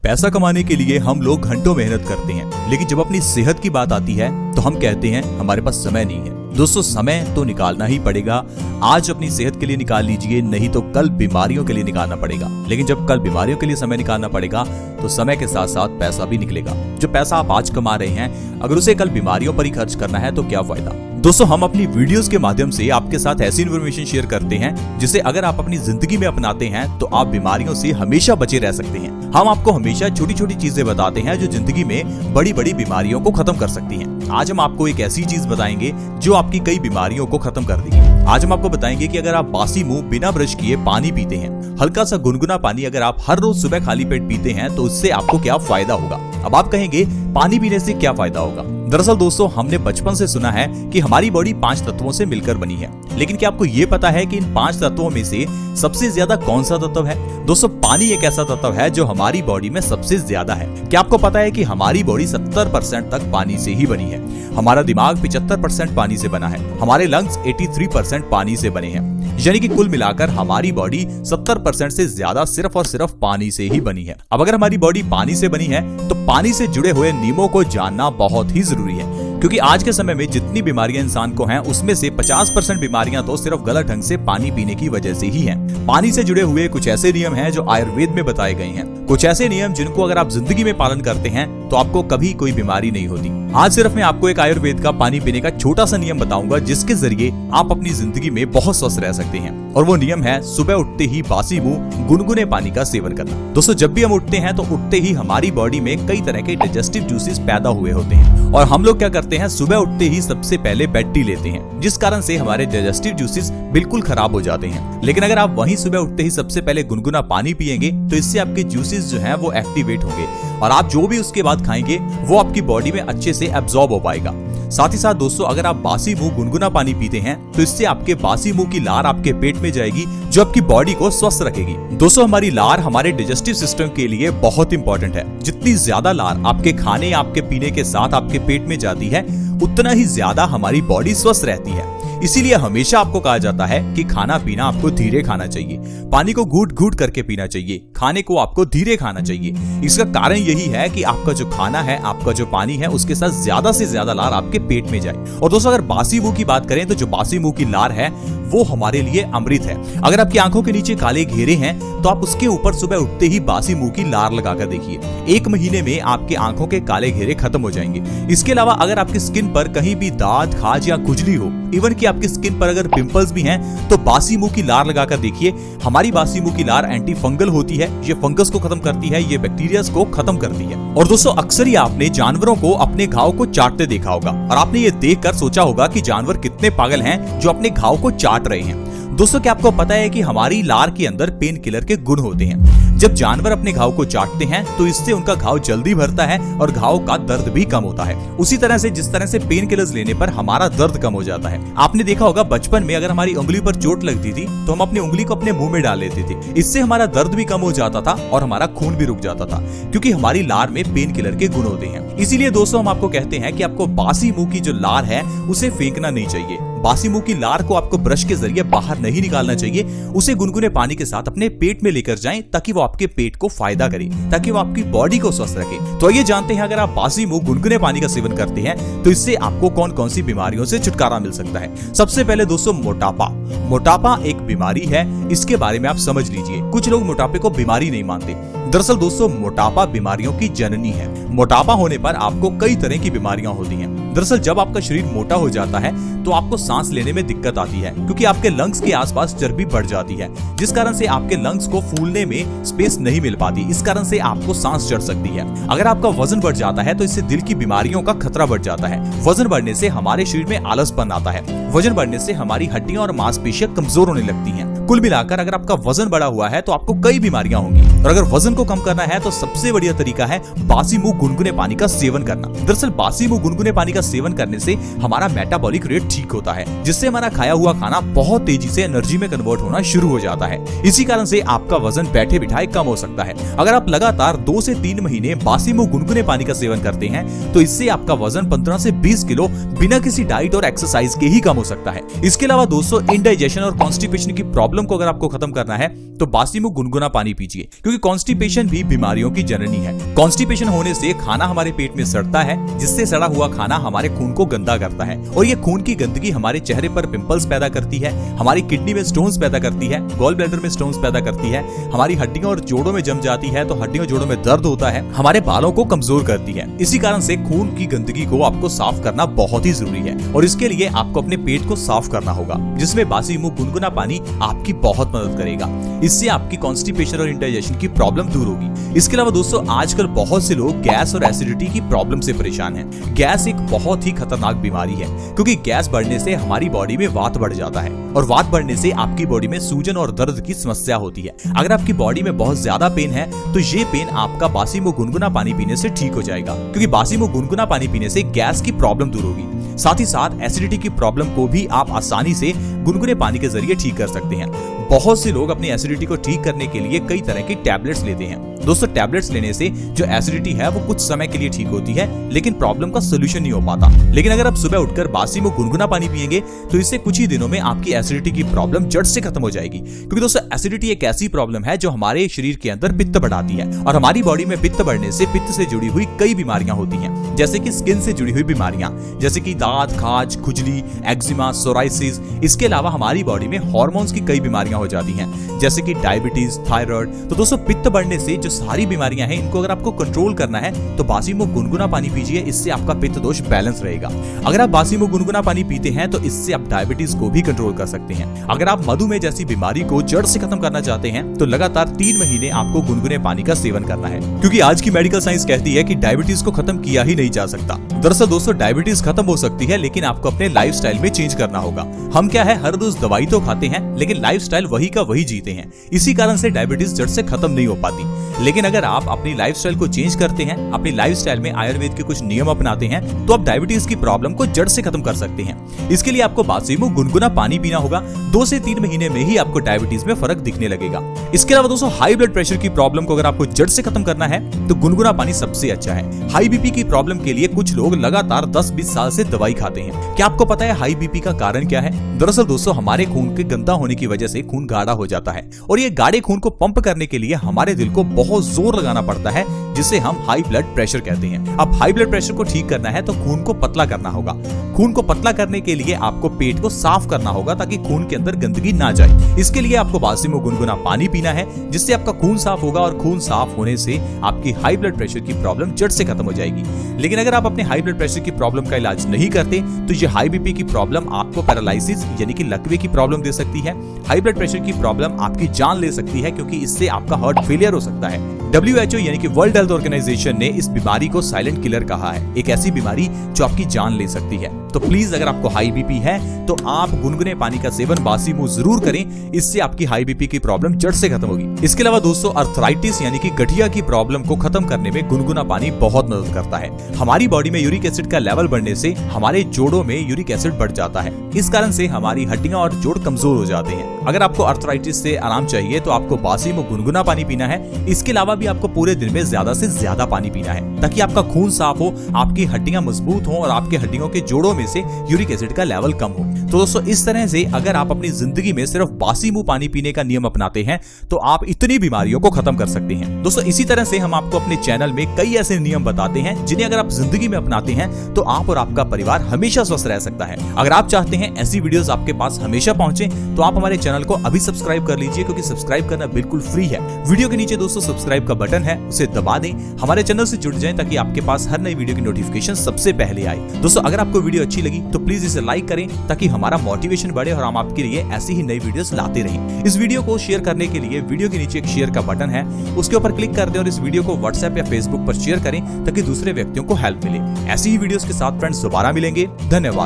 पैसा कमाने के लिए हम लोग घंटों मेहनत करते हैं, लेकिन जब अपनी सेहत की बात आती है तो हम कहते हैं हमारे पास समय नहीं है। दोस्तों, समय तो निकालना ही पड़ेगा। आज अपनी सेहत के लिए निकाल लीजिए, नहीं तो कल बीमारियों के लिए निकालना पड़ेगा। लेकिन जब कल बीमारियों के लिए समय निकालना पड़ेगा तो समय के साथ साथ पैसा भी निकलेगा। जो पैसा आप आज कमा रहे हैं, अगर उसे कल बीमारियों पर ही खर्च करना है तो क्या फायदा। दोस्तों, हम अपनी वीडियोस के माध्यम से आपके साथ ऐसी इन्फॉर्मेशन शेयर करते हैं जिसे अगर आप अपनी जिंदगी में अपनाते हैं तो आप बीमारियों से हमेशा बचे रह सकते हैं। हम आपको हमेशा छोटी छोटी चीजें बताते हैं जो जिंदगी में बड़ी बड़ी बीमारियों को खत्म कर सकती हैं। आज हम आपको एक ऐसी चीज बताएंगे जो आपकी कई बीमारियों को खत्म कर देगी। आज हम आपको बताएंगे कि अगर आप बासी मुंह बिना ब्रश किए पानी पीते हैं, हल्का सा गुनगुना पानी अगर आप हर रोज सुबह खाली पेट पीते हैं तो उससे आपको क्या फायदा होगा। अब आप कहेंगे पानी पीने से क्या फायदा होगा। दरअसल दोस्तों, हमने बचपन से सुना है कि हमारी बॉडी 5 तत्वों से मिलकर बनी है, लेकिन क्या आपको ये पता है कि इन 5 तत्वों में से सबसे ज्यादा कौन सा तत्व है? दोस्तों, पानी एक ऐसा तत्व है जो हमारी बॉडी में सबसे ज्यादा है। क्या आपको पता है कि हमारी बॉडी 70% तक पानी से ही बनी है? हमारा दिमाग 75% पानी से बना है। हमारे लंग्स 83% पानी से बने हैं। यानी कि कुल मिलाकर हमारी बॉडी 70% से ज्यादा सिर्फ और सिर्फ पानी से ही बनी है। अब अगर हमारी बॉडी पानी से बनी है तो पानी से जुड़े हुए नियमों को जानना बहुत ही जरूरी है, क्योंकि आज के समय में जितनी बीमारियां इंसान को हैं उसमें से 50% बीमारियां तो सिर्फ गलत ढंग से पानी पीने की वजह से ही हैं। पानी से जुड़े हुए कुछ ऐसे नियम हैं जो आयुर्वेद में बताए गए हैं, कुछ ऐसे नियम जिनको अगर आप जिंदगी में पालन करते हैं तो आपको कभी कोई बीमारी नहीं होती। आज सिर्फ मैं आपको एक आयुर्वेद का पानी पीने का छोटा सा नियम बताऊंगा जिसके जरिए आप अपनी जिंदगी में बहुत स्वस्थ रह सकते हैं, और वो नियम है सुबह उठते ही बासी मुंह गुनगुने पानी का सेवन करना। दोस्तों, जब भी हम उठते हैं तो उठते ही हमारी बॉडी में कई तरह के डाइजेस्टिव जूसेस पैदा हुए होते हैं, और हम लोग क्या करते हैं, सुबह उठते ही सबसे पहले बेड टी लेते हैं, जिस कारण से हमारे डाइजेस्टिव जूसेस बिल्कुल खराब हो जाते हैं। लेकिन अगर आप वहीं सुबह उठते ही सबसे पहले गुनगुना पानी पिएंगे तो इससे आपके जूसेस जो हैं वो एक्टिवेट होंगे, और आप जो भी उसके बाद खाएंगे वो आपकी बॉडी में अच्छे से एब्जॉर्ब हो पाएगा। साथ ही साथ दोस्तों, अगर आप बासी मुंह गुनगुना पानी पीते हैं तो इससे आपके बासी मुंह की लार आपके पेट में जाएगी, जो आपकी बॉडी को स्वस्थ रखेगी। दोस्तों, हमारी लार हमारे डाइजेस्टिव सिस्टम के लिए बहुत इंपॉर्टेंट है। जितनी ज्यादा लार आपके खाने या आपके पीने के साथ आपके पेट में जाती है, उतना ही ज्यादा हमारी बॉडी स्वस्थ रहती है। इसीलिए हमेशा आपको कहा जाता है कि खाना पीना आपको धीरे खाना चाहिए, पानी को घूट घूट करके पीना चाहिए, खाने को आपको धीरे खाना चाहिए। इसका कारण यही है कि आपका जो खाना है, आपका जो पानी है, उसके साथ ज्यादा से ज्यादा लार आपके पेट में जाए। और दोस्तों, अगर बासी मुंह की बात करें तो जो बासी मुंह की लार है वो हमारे लिए अमृत है। अगर आपकी आंखों के नीचे काले घेरे हैं तो आप उसके ऊपर सुबह उठते ही बासी मुंह की लार लगाकर देखिए, 1 महीने में आपके आंखों के काले घेरे खत्म हो जाएंगे। इसके अलावा अगर आपकी स्किन पर कहीं भी दाद, खाज या खुजली हो, इवन कि आपकी स्किन पर अगर पिंपल्स भी हैं, तो बासी मुंह की लार लगाकर देखिए। हमारी बासी मुंह की लार एंटी फंगल होती है, ये फंगस को खत्म करती है, ये बैक्टीरिया को खत्म करती है। और दोस्तों, अक्सर ही आपने जानवरों को अपने घाव को चाटते देखा होगा, और आपने ये देखकर सोचा होगा कि जानवर कितने पागल हैं जो अपने घाव को चाट रहे हैं। दोस्तों, क्या आपको पता है कि हमारी लार के अंदर पेन किलर के गुण होते हैं। जब जानवर अपने घाव को चाटते हैं तो इससे उनका घाव जल्दी भरता है और घाव का दर्द भी कम होता है। उसी तरह से जिस तरह से पेन किलर्स लेने पर हमारा दर्द कम हो जाता है। आपने देखा होगा बचपन में अगर हमारी उंगली पर चोट लगती थी तो हम अपनी उंगली को अपने मुंह में डाल लेते थे। इससे हमारा दर्द भी कम हो जाता था और हमारा खून भी रुक जाता था, क्योंकि हमारी लार में पेन किलर के गुण होते हैं। इसीलिए दोस्तों, हम आपको कहते हैं कि आपको बासी मुंह की जो लार है उसे फेंकना नहीं चाहिए। बासी मुंह की लार को आपको ब्रश के जरिए बाहर नहीं निकालना चाहिए, उसे गुनगुने पानी के साथ अपने पेट में लेकर जाएं ताकि वो आपके पेट को फायदा करे, ताकि वो आपकी बॉडी को स्वस्थ रखे। तो आइए जानते हैं, अगर आप बासी मुंह गुनगुने पानी का सेवन करते हैं तो इससे आपको कौन कौन सी बीमारियों से छुटकारा मिल सकता है। सबसे पहले दोस्तों, मोटापा। मोटापा एक बीमारी है, इसके बारे में आप समझ लीजिए। कुछ लोग मोटापे को बीमारी नहीं मानते। दरअसल दोस्तों, मोटापा बीमारियों की जननी है। मोटापा होने पर आपको कई तरह की बीमारियां होती हैं। दरअसल जब आपका शरीर मोटा हो जाता है तो आपको सांस लेने में दिक्कत आती है, क्योंकि आपके लंग्स के आसपास चर्बी बढ़ जाती है, जिस कारण से आपके लंग्स को फूलने में स्पेस नहीं मिल पाती। इस कारण से आपको सांस चढ़ सकती है। अगर आपका वजन बढ़ जाता है तो इससे दिल की बीमारियों का खतरा बढ़ जाता है। वजन बढ़ने से हमारे शरीर में आलसपन आता है। वजन बढ़ने से हमारी हड्डियां और मांसपेशियां कमजोर होने लगती हैं। कुल मिलाकर अगर आपका वजन बढ़ा हुआ है तो आपको कई बीमारियां होंगी, और अगर वजन को कम करना है तो सबसे बढ़िया तरीका है बासी मुंह गुनगुने पानी का सेवन करना। दरअसल बासी मुंह गुनगुने पानी का सेवन करने से हमारा मेटाबॉलिक रेट ठीक होता है, जिससे हमारा खाया हुआ खाना बहुत तेजी से एनर्जी में कन्वर्ट होना शुरू हो जाता है। इसी कारण से आपका वजन बैठे बिठाए कम हो सकता है। अगर आप लगातार 2 से 3 महीने बासी मुंह गुनगुने पानी का सेवन करते हैं तो इससे आपका वजन 15 से 20 किलो बिना किसी डाइट और एक्सरसाइज के ही कम हो सकता है। इसके अलावा दोस्तों, इंडाइजेशन और कॉन्स्टिपेशन की प्रॉब्लम को अगर आपको खत्म करना है तो बासी मुंह गुनगुना पानी पीजिए, क्योंकि क्योंकि कॉन्स्टिपेशन भी बीमारियों की जननी है। कॉन्स्टिपेशन होने से खाना हमारे पेट में सड़ता है, जिससे सड़ा हुआ खाना हमारे खून को गंदा करता है और ये खून की गंदगी हमारे चेहरे पर पिंपल्स पैदा करती है, हमारी किडनी में स्टोन्स पैदा करती है, गॉल ब्लैडर में स्टोन्स पैदा करती है, हमारी हड्डियों और जोड़ों में जम जाती है तो हड्डियों जोड़ों में दर्द होता है, हमारे बालों को कमजोर करती है। इसी कारण से खून की गंदगी को आपको साफ करना बहुत ही जरूरी है और इसके लिए आपको अपने पेट को साफ करना होगा, जिसमें बासी मुंह गुनगुना पानी आपकी बहुत मदद करेगा। इससे आपकी कॉन्स्टिपेशन और इंडाइजेशन की प्रॉब्लम दूर होगी। इसके अलावा दोस्तों आजकल बहुत से लोग गैस और एसिडिटी की प्रॉब्लम से परेशान हैं। गैस एक बहुत ही खतरनाक बीमारी है क्योंकि गैस बढ़ने से हमारी बॉडी में वात बढ़ जाता है और वात बढ़ने से आपकी बॉडी में सूजन और दर्द की समस्या होती है। अगर आपकी बॉडी में बहुत ज्यादा पेन है तो ये पेन आपका बासी मुंह गुनगुना पानी पीने से ठीक हो जाएगा, क्योंकि बासी मुंह गुनगुना पानी पीने से गैस की प्रॉब्लम दूर होगी। साथ ही साथ एसिडिटी की प्रॉब्लम को भी आप आसानी से गुनगुने पानी के जरिए ठीक कर सकते हैं। बहुत से लोग अपनी एसिडिटी को ठीक करने के लिए कई तरह की टैबलेट्स लेते हैं। दोस्तों टैबलेट्स लेने से जो एसिडिटी है वो कुछ समय के लिए ठीक होती है, लेकिन प्रॉब्लम का सोल्यूशन नहीं हो पाता। लेकिन अगर आप सुबह उठकर बासी मुंह गुनगुना पानी पिएंगे तो इससे कुछ ही दिनों में आपकी एसिडिटी की प्रॉब्लम जड़ से खत्म हो जाएगी। क्योंकि दोस्तों एसिडिटी एक ऐसी प्रॉब्लम है जो हमारे शरीर के अंदर पित्त बढ़ाती है और हमारी बॉडी में पित्त बढ़ने से पित्त से जुड़ी हुई कई बीमारियां होती हैं, जैसे कि स्किन से जुड़ी हुई बीमारियां जैसे कि दांत, खाज, खुजली, एक्जिमा, सोराइसिस। इसके अलावा हमारी बॉडी में हार्मोन्स की कई बीमारियां हो जाती हैं, जैसे कि डायबिटीज, थायराइड। तो दोस्तों पित्त बढ़ने से जो सारी बीमारियां हैं इनको अगर आपको कंट्रोल करना है तो बासी मुंह गुनगुना पानी पीजिए, इससे आपका पित्त दोष बैलेंस रहेगा। अगर आप बासी मुंह गुनगुना पानी पीते हैं तो इससे आप डायबिटीज को भी कंट्रोल कर सकते हैं। अगर आप मधुमेह जैसी बीमारी को जड़ से खत्म करना चाहते हैं तो लगातार 3 महीने आपको गुनगुने पानी का सेवन करना है, क्योंकि आज की मेडिकल साइंस कहती है कि डायबिटीज को खत्म किया ही नहीं जा सकता। दरअसल दोस्तों डायबिटीज खत्म हो सकती है, लेकिन आपको अपने लाइफस्टाइल में चेंज करना होगा। हम क्या है हर रोज दवाई तो खाते हैं लेकिन लाइफस्टाइल वही का वही जीते हैं, इसी कारण से डायबिटीज जड़ से खत्म नहीं हो पाती। लेकिन अगर आप अपनी लाइफस्टाइल को चेंज करते हैं, अपनी लाइफस्टाइल में आयुर्वेद के कुछ नियम अपनाते हैं, तो आप डायबिटीज की प्रॉब्लम को जड़ से खत्म कर सकते हैं। इसके लिए आपको बासी मुंह गुनगुना पानी पीना होगा। 2 से 3 महीने में ही आपको डायबिटीज में फर्क दिखने लगेगा। इसके अलावा दोस्तों हाई ब्लड प्रेशर की प्रॉब्लम को अगर आपको जड़ से खत्म करना है तो गुनगुना पानी सबसे अच्छा है। हाई बीपी की प्रॉब्लम के लिए कुछ लोग लगातार 10-20 साल से दवाई खाते हैं। क्या आपको पता है हाई बीपी का कारण क्या है? दरअसल दोस्तों हमारे खून के गंदा होने की वजह से खून गाढ़ा हो जाता है और ये गाढ़े खून को पंप करने के लिए हमारे दिल को बहुत जोर लगाना पड़ता है, जिसे हम हाई ब्लड प्रेशर कहते हैं। अब हाई ब्लड प्रेशर को ठीक करना है तो खून को पतला करना होगा। खून को पतला करने के लिए आपको पेट को साफ करना होगा ताकि खून के अंदर गंदगी ना जाए। इसके लिए आपको बासी मुंह गुनगुना पानी पीना है, जिससे आपका खून साफ होगा और खून साफ होने से आपकी हाई ब्लड प्रेशर की प्रॉब्लम जड़ से खत्म हो जाएगी। लेकिन अगर आप अपने हाई ब्लड प्रेशर की प्रॉब्लम का इलाज नहीं करते तो ये हाई बीपी की प्रॉब्लम आपको पैरालिसिस यानी कि लकवे की प्रॉब्लम दे सकती है। हाई ब्लड प्रेशर की प्रॉब्लम आपकी जान ले सकती है, क्योंकि इससे आपका हार्ट फेलियर हो सकता है। WHO यानी कि वर्ल्ड हेल्थ ऑर्गेनाइजेशन ने इस बीमारी को साइलेंट किलर कहा है, एक ऐसी बीमारी जो आपकी जान ले सकती है। तो प्लीज अगर आपको हाई बीपी है तो आप गुनगुने पानी का सेवन बासी मुंह जरूर करें, इससे आपकी हाई बीपी की प्रॉब्लम जड़ से खत्म होगी। इसके अलावा दोस्तों अर्थराइटिस यानी कि गठिया की प्रॉब्लम को खत्म करने में गुनगुना पानी बहुत मदद करता है। हमारी बॉडी में यूरिक एसिड का लेवल बढ़ने से हमारे जोड़ों में यूरिक एसिड बढ़ जाता है, इस कारण से हमारी हड्डियां और जोड़ कमजोर हो जाते हैं। अगर आपको अर्थराइटिस से आराम चाहिए तो आपको बासी मुंह गुनगुना पानी पीना है। इसके अलावा भी आपको पूरे दिन में ज्यादा से ज्यादा पानी पीना है ताकि आपका खून साफ हो, आपकी हड्डियां मजबूत हो और आपके हड्डियों के जोड़ों में से यूरिक एसिड का लेवल कम हो। तो दोस्तों इस तरह से अगर आप अपनी जिंदगी में सिर्फ बासी मुंह पानी पीने का नियम अपनाते हैं तो आप इतनी बीमारियों को खत्म कर सकते हैं। दोस्तों इसी तरह से हम आपको अपने चैनल में कई ऐसे नियम बताते हैं जिन्हें अगर आप जिंदगी में अपनाते हैं तो आप और आपका परिवार हमेशा स्वस्थ रह सकता है। अगर आप चाहते हैं ऐसी वीडियोस आपके पास हमेशा पहुंचे तो आप हमारे चैनल को अभी सब्सक्राइब कर लीजिए, क्योंकि सब्सक्राइब करना बिल्कुल फ्री है। वीडियो के नीचे दोस्तों सब्सक्राइब का बटन है, उसे दबा दें, हमारे चैनल से जुड़ जाएं ताकि आपके पास हर नई वीडियो की नोटिफिकेशन सबसे पहले आए। दोस्तों अगर आपको वीडियो अच्छी लगी तो प्लीज इसे लाइक करें ताकि हमारा मोटिवेशन बढ़े और हम आपके लिए ऐसी ही नई वीडियोस लाते रहें। इस वीडियो को शेयर करने के लिए वीडियो के नीचे एक शेयर का बटन है, उसके ऊपर क्लिक कर दें और इस वीडियो को व्हाट्सएप या फेसबुक पर शेयर करें ताकि दूसरे व्यक्तियों को हेल्प मिले। ऐसी ही वीडियोस के साथ फ्रेंड्स दोबारा मिलेंगे। धन्यवाद।